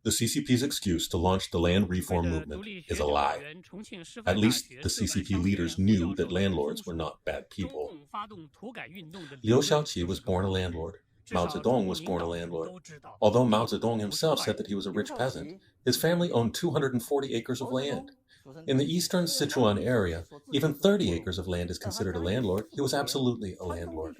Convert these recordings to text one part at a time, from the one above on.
The CCP's excuse to launch the land reform movement is a lie. At least the CCP leaders knew that landlords were not bad people. Liu Shaoqi was born a landlord. Mao Zedong was born a landlord. Although Mao Zedong himself said that he was a rich peasant, his family owned 240 acres of land. In the eastern Sichuan area, even 30 acres of land is considered a landlord. He was absolutely a landlord.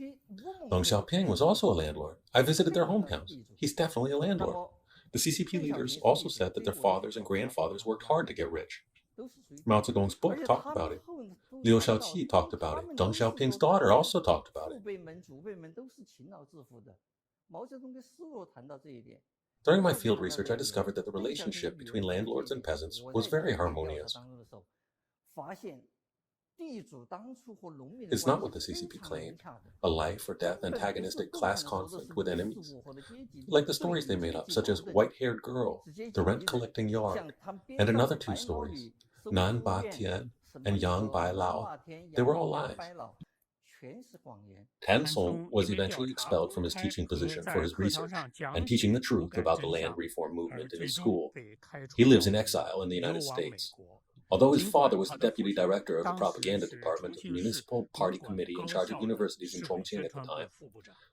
Deng Xiaoping was also a landlord. I visited their hometowns. He's definitely a landlord. The CCP leaders also said that their fathers and grandfathers worked hard to get rich. Mao Zedong's book talked about it. Liu Shaoqi talked about it. Deng Xiaoping's daughter also talked about it. During my field research, I discovered that the relationship between landlords and peasants was very harmonious. It's not what the CCP claimed, a life or death antagonistic class conflict with enemies. Like the stories they made up, such as White-Haired Girl, The Rent-Collecting Yard, and another two stories, Nan Ba Tian and Yang Bai Lao. They were all lies. Tan Song was eventually expelled from his teaching position for his research and teaching the truth about the land reform movement in his school. He lives in exile in the United States. Although his father was the deputy director of the propaganda department of the municipal party committee in charge of universities in Chongqing at the time,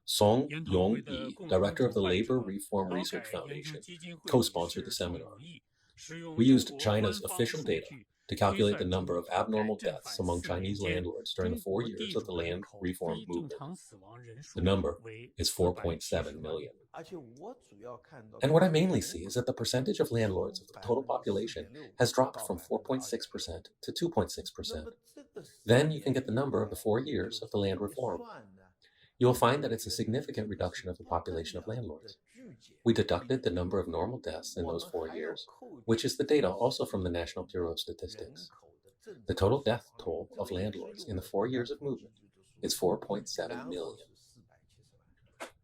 Song Yong-yi, director of the Labor Reform Research Foundation, co-sponsored the seminar. We used China's official data to calculate the number of abnormal deaths among Chinese landlords during the 4 years of the land reform movement. The number is 4.7 million. And what I mainly see is that the percentage of landlords of the total population has dropped from 4.6% to 2.6%. Then you can get the number of the 4 years of the land reform. You will find that it's a significant reduction of the population of landlords. We deducted the number of normal deaths in those 4 years, which is the data also from the National Bureau of Statistics. The total death toll of landlords in the 4 years of movement is 4.7 million.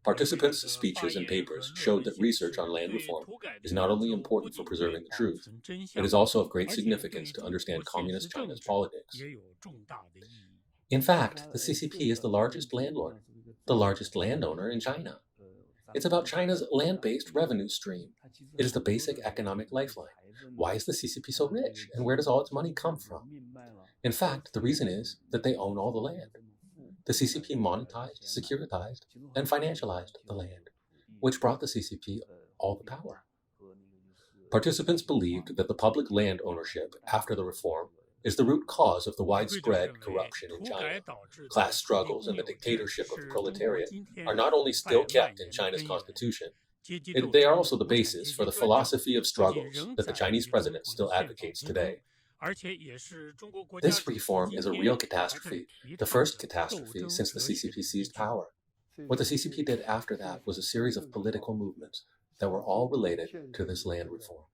Participants' speeches and papers showed that research on land reform is not only important for preserving the truth, it is also of great significance to understand Communist China's politics. In fact, the CCP is the largest landlord, the largest landowner in China. It's about China's land-based revenue stream. It is the basic economic lifeline. Why is the CCP so rich, and where does all its money come from? In fact, the reason is that they own all the land. The CCP monetized, securitized, and financialized the land, which brought the CCP all the power. Participants believed that the public land ownership after the reform is the root cause of the widespread corruption in China. Class struggles and the dictatorship of the proletariat are not only still kept in China's constitution, they are also the basis for the philosophy of struggles that the Chinese president still advocates today. This reform is a real catastrophe, the first catastrophe since the CCP seized power. What the CCP did after that was a series of political movements that were all related to this land reform.